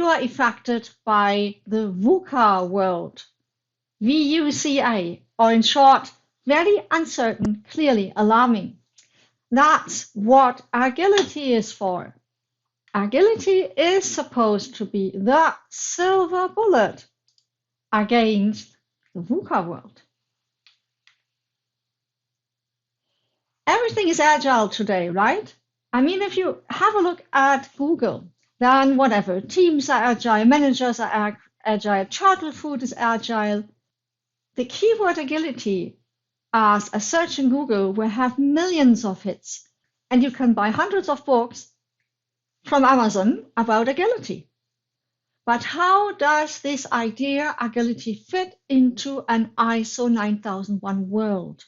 you are affected by the VUCA world, VUCA, or in short, very uncertain, clearly alarming. That's what agility is for. Agility is supposed to be the silver bullet against the VUCA world. Everything is agile today, right? I mean, if you have a look at Google, then whatever, teams are agile, managers are agile, childhood food is agile. The keyword agility as a search in Google will have millions of hits, and you can buy hundreds of books from Amazon about agility. But how does this idea agility fit into an ISO 9001 world?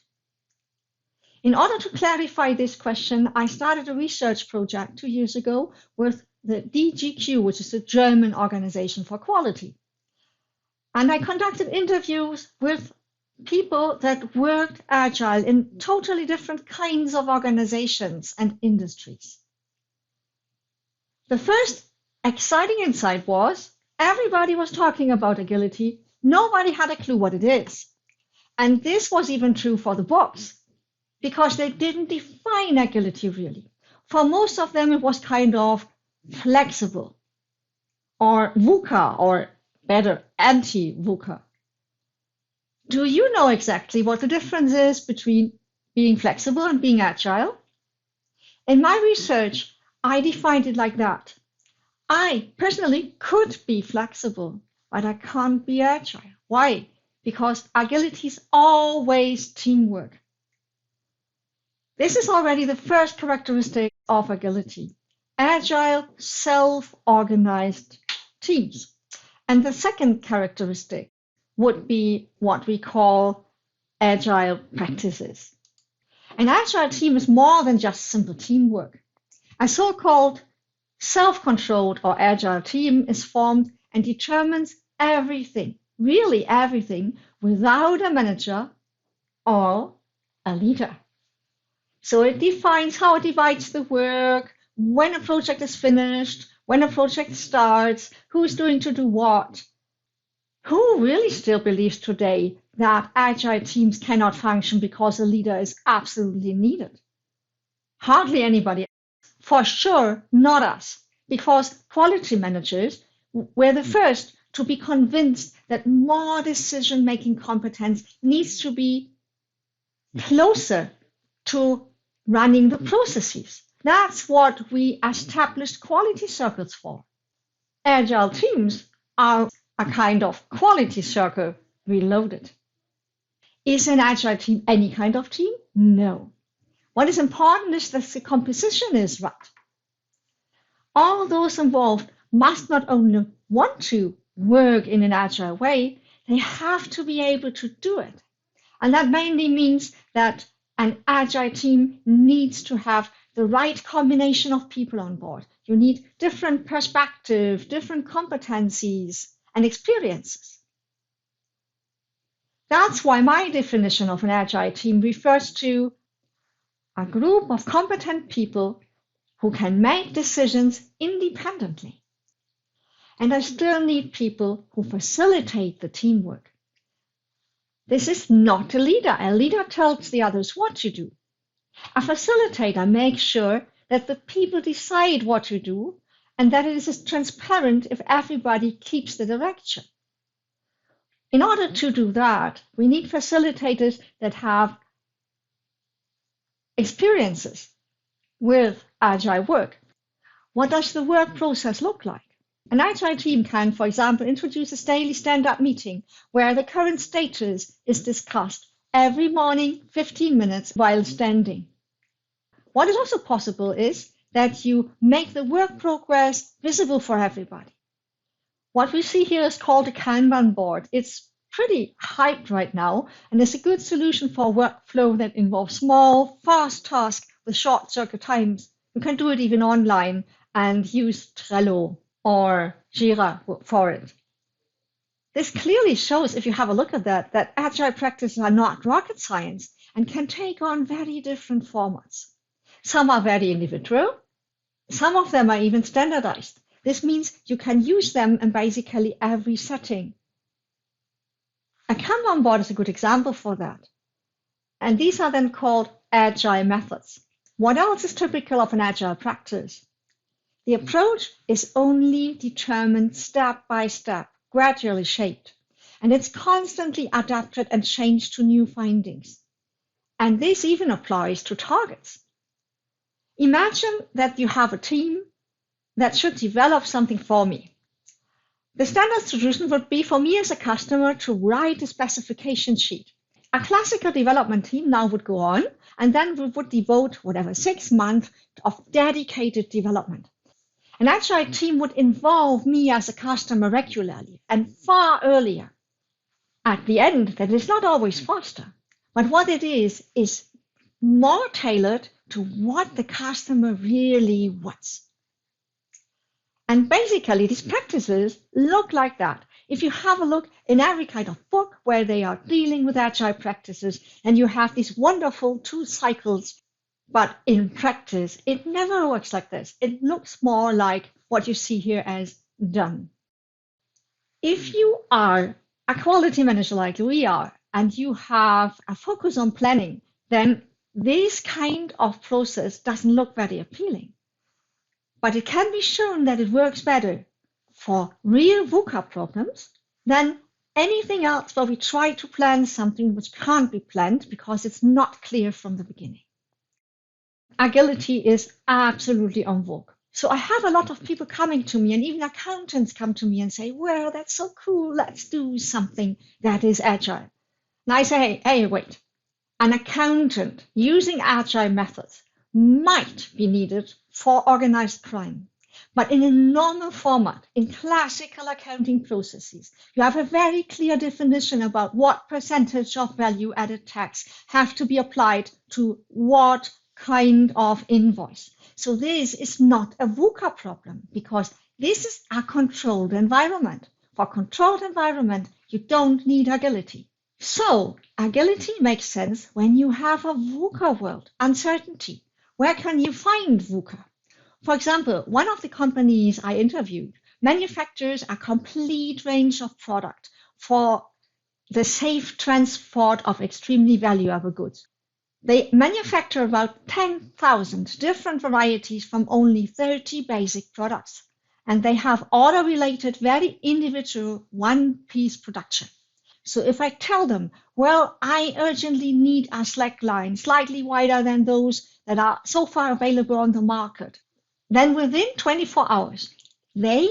In order to clarify this question, I started a research project 2 years ago with the DGQ, which is the German Organization for Quality. And I conducted interviews with people that worked agile in totally different kinds of organizations and industries. The first exciting insight was everybody was talking about agility. Nobody had a clue what it is. And this was even true for the books, because they didn't define agility really. For most of them, it was kind of flexible or VUCA, or better, anti-VUCA. Do you know exactly what the difference is between being flexible and being agile? In my research, I defined it like that. I personally could be flexible, but I can't be agile. Why? Because agility is always teamwork. This is already the first characteristic of agility: agile, self-organized teams. And the second characteristic would be what we call agile practices. An agile team is more than just simple teamwork. A so-called self-controlled or agile team is formed and determines everything, really everything, without a manager or a leader. So it defines how it divides the work, when a project is finished, when a project starts, who's doing to do what. Who really still believes today that agile teams cannot function because a leader is absolutely needed? Hardly anybody. For sure, not us, because quality managers were the first to be convinced that more decision-making competence needs to be closer to running the processes. That's what we established quality circles for. Agile teams are a kind of quality circle reloaded. Is an agile team any kind of team? No. What is important is that the composition is right. All those involved must not only want to work in an agile way, they have to be able to do it. And that mainly means that an agile team needs to have the right combination of people on board. You need different perspectives, different competencies, and experiences. That's why my definition of an agile team refers to a group of competent people who can make decisions independently. And I still need people who facilitate the teamwork. This is not a leader. A leader tells the others what to do. A facilitator makes sure that the people decide what to do and that it is transparent if everybody keeps the direction. In order to do that, we need facilitators that have experiences with agile work. What does the work process look like? An agile team can, for example, introduce a daily stand-up meeting where the current status is discussed every morning, 15 minutes while standing. What is also possible is that you make the work progress visible for everybody. What we see here is called a Kanban board. It's pretty hyped right now, and it's a good solution for workflow that involves small, fast tasks with short circuit times. You can do it even online and use Trello or Jira for it. This clearly shows, if you have a look at that agile practices are not rocket science and can take on very different formats. Some are very individual. Some of them are even standardized. This means you can use them in basically every setting. A Kanban board is a good example for that. And these are then called agile methods. What else is typical of an agile practice? The approach is only determined step by step, gradually shaped, and it's constantly adapted and changed to new findings. And this even applies to targets. Imagine that you have a team that should develop something for me. The standard solution would be for me as a customer to write a specification sheet. A classical development team now would go on, and then we would devote 6 months of dedicated development. An agile team would involve me as a customer regularly and far earlier. At the end, that is not always faster, but what it is more tailored to what the customer really wants. And basically, these practices look like that. If you have a look in every kind of book where they are dealing with agile practices, and you have these wonderful 2 cycles, but in practice, it never works like this. It looks more like what you see here as done. If you are a quality manager like we are, and you have a focus on planning, then this kind of process doesn't look very appealing. But it can be shown that it works better for real VUCA problems than anything else where we try to plan something which can't be planned because it's not clear from the beginning. Agility is absolutely en vogue. So I have a lot of people coming to me, and even accountants come to me and say, well, that's so cool, let's do something that is agile. And I say, hey, wait. An accountant using agile methods might be needed for organized crime. But in a normal format, in classical accounting processes, you have a very clear definition about what percentage of value-added tax have to be applied to what kind of invoice. So this is not a VUCA problem because this is a controlled environment. For a controlled environment, you don't need agility. So agility makes sense when you have a VUCA world, uncertainty. Where can you find VUCA? For example, one of the companies I interviewed manufactures a complete range of product for the safe transport of extremely valuable goods. They manufacture about 10,000 different varieties from only 30 basic products, and they have order-related, very individual one-piece production. So if I tell them, well, I urgently need a slack line slightly wider than those that are so far available on the market, then within 24 hours, they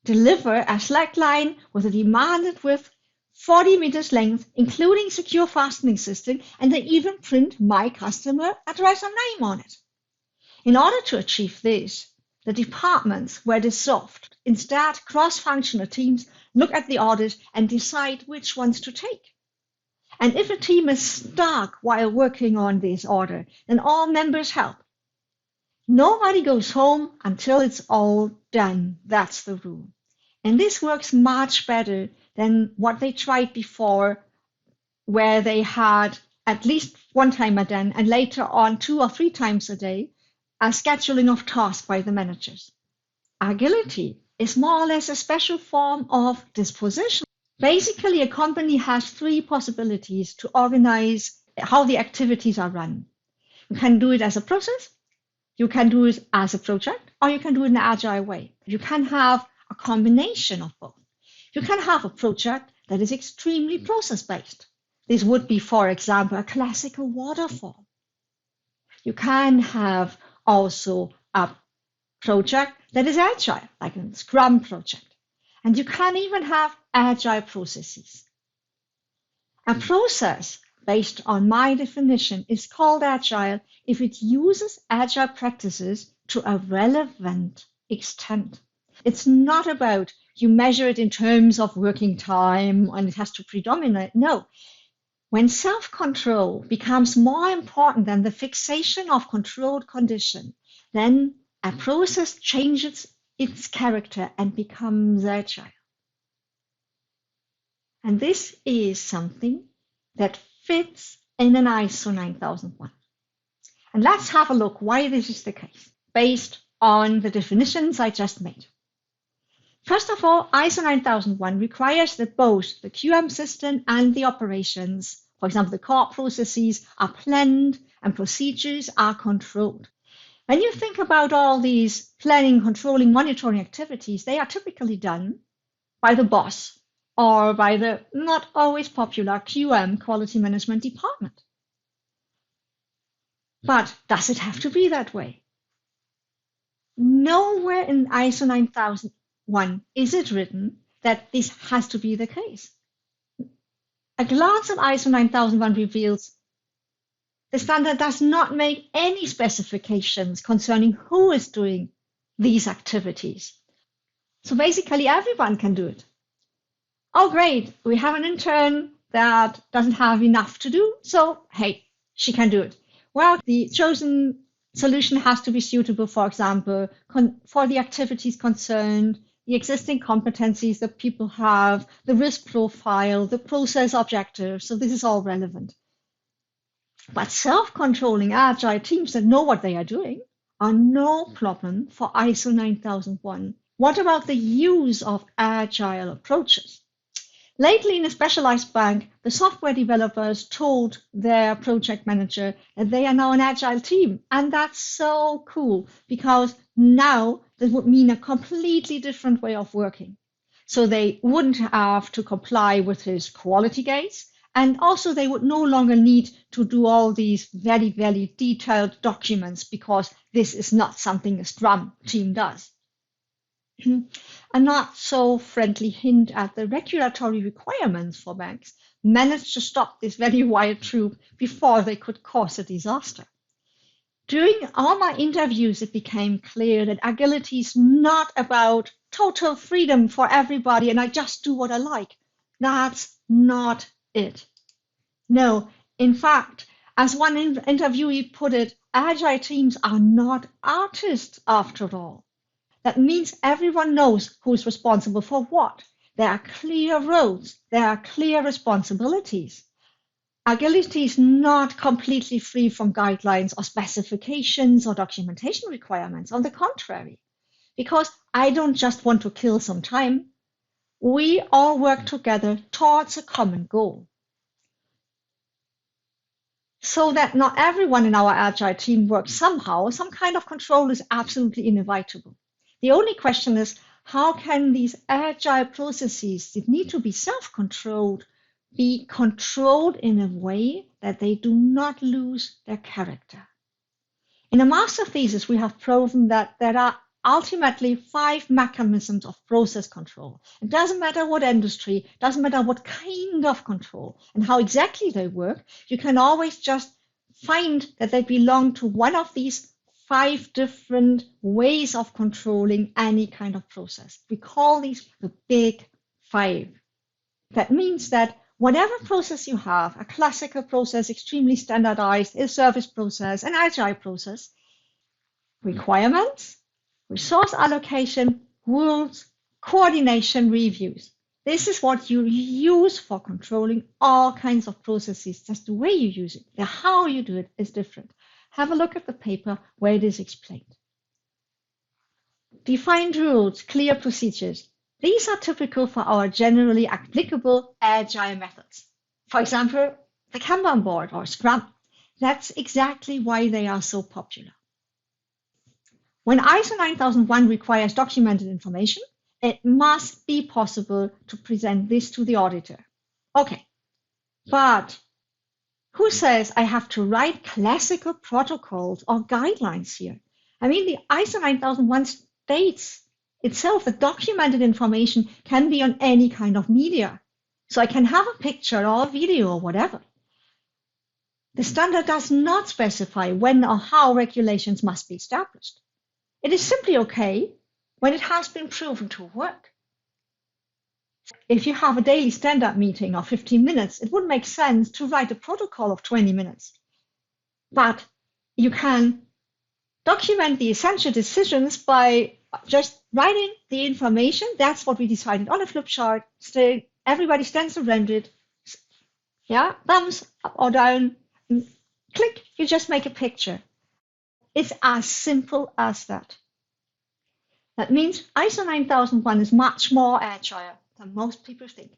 deliver a slack line with a demanded width 40 meters length, including secure fastening system, and they even print my customer address and name on it. In order to achieve this, the departments were dissolved. Instead, cross-functional teams look at the orders and decide which ones to take. And if a team is stuck while working on this order, then all members help. Nobody goes home until it's all done. That's the rule. And this works much better than what they tried before, where they had at least one time a day and later on 2 or 3 times a day, a scheduling of tasks by the managers. Agility is more or less a special form of disposition. Basically, a company has 3 possibilities to organize how the activities are run. You can do it as a process, you can do it as a project, or you can do it in an agile way. You can have a combination of both. You can have a project that is extremely process-based. This would be, for example, a classical waterfall. You can have also a project that is agile, like a Scrum project. And you can even have agile processes. A process, based on my definition, is called agile if it uses agile practices to a relevant extent. It's not about you measure it in terms of working time and it has to predominate. No. When self-control becomes more important than the fixation of controlled condition, then a process changes its character and becomes agile. And this is something that fits in an ISO 9001. And let's have a look why this is the case, based on the definitions I just made. First of all, ISO 9001 requires that both the QM system and the operations, for example, the core processes, are planned and procedures are controlled. When you think about all these planning, controlling, monitoring activities, they are typically done by the boss or by the not always popular QM, quality management department. But does it have to be that way? Nowhere in ISO 9001 is it written that this has to be the case. A glance at ISO 9001 reveals the standard does not make any specifications concerning who is doing these activities. So basically everyone can do it. Oh, great, we have an intern that doesn't have enough to do, so hey, she can do it. Well, the chosen solution has to be suitable, for example, for the activities concerned, the existing competencies that people have, the risk profile, the process objectives. So this is all relevant. But self-controlling agile teams that know what they are doing are no problem for ISO 9001. What about the use of agile approaches? Lately, in a specialized bank, the software developers told their project manager that they are now an agile team. And that's so cool because now this would mean a completely different way of working. So they wouldn't have to comply with his quality gates. And also they would no longer need to do all these very, very detailed documents because this is not something a Scrum team does. A not so friendly hint at the regulatory requirements for banks managed to stop this very wild troop before they could cause a disaster. During all my interviews, it became clear that agility is not about total freedom for everybody and I just do what I like. That's not it. No, in fact, as one interviewee put it, agile teams are not artists after all. That means everyone knows who is responsible for what. There are clear roles. There are clear responsibilities. Agility is not completely free from guidelines or specifications or documentation requirements. On the contrary, because I don't just want to kill some time. We all work together towards a common goal. So that not everyone in our agile team works somehow, some kind of control is absolutely inevitable. The only question is, how can these agile processes that need to be self-controlled be controlled in a way that they do not lose their character? In a master thesis, we have proven that there are ultimately 5 mechanisms of process control. It doesn't matter what industry, doesn't matter what kind of control and how exactly they work, you can always just find that they belong to one of these 5 different ways of controlling any kind of process. We call these the big 5. That means that whatever process you have, a classical process, extremely standardized, a service process, an agile process, requirements, resource allocation, rules, coordination, reviews. This is what you use for controlling all kinds of processes. Just the way you use it, the how you do it is different. Have a look at the paper where it is explained. Defined rules, clear procedures. These are typical for our generally applicable agile methods. For example, the Kanban board or Scrum. That's exactly why they are so popular. When ISO 9001 requires documented information, it must be possible to present this to the auditor. Okay, but who says I have to write classical protocols or guidelines here? I mean, the ISO 9001 states itself that documented information can be on any kind of media. So I can have a picture or a video or whatever. The standard does not specify when or how regulations must be established. It is simply okay when it has been proven to work. If you have a daily stand-up meeting of 15 minutes, it would make sense to write a protocol of 20 minutes. But you can document the essential decisions by just writing the information. That's what we decided on a flip chart. Everybody stands around it. Yeah, thumbs up or down. Click, you just make a picture. It's as simple as that. That means ISO 9001 is much more agile than most people think.